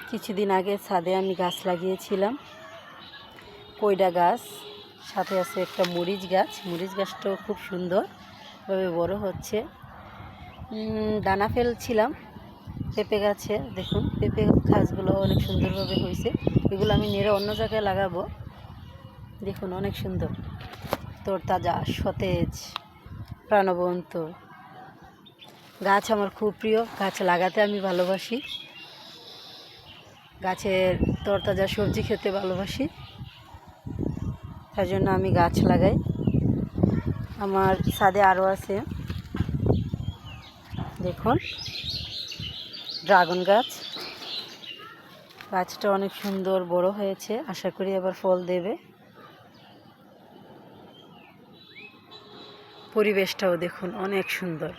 কিছুদিন আগে ছাদে আমি গাছ লাগিয়েছিলাম, কইডা গাছ, সাথে আছে একটা মরিচ গাছ। মরিচ গাছটাও খুব সুন্দরভাবে বড় হচ্ছে। দানা ফেলছিলাম পেঁপে গাছে, দেখুন পেঁপে গাছগুলো অনেক সুন্দরভাবে হয়েছে। এগুলো আমি নেড়ে অন্য জায়গায় লাগাবো। দেখুন অনেক সুন্দর, তরতাজা, সতেজ, প্রাণবন্ত গাছ। আমার খুব প্রিয়, গাছ লাগাতে আমি ভালোবাসি, গাছের তরতাজা সবজি খেতে ভালোবাসি, তার জন্য আমি গাছ লাগাই। আমার ছাদে আরও আছে, দেখুন ড্রাগন গাছ। গাছটা অনেক সুন্দর বড় হয়েছে, আশা করি আবার ফল দেবে। পরিবেশটাও দেখুন অনেক সুন্দর।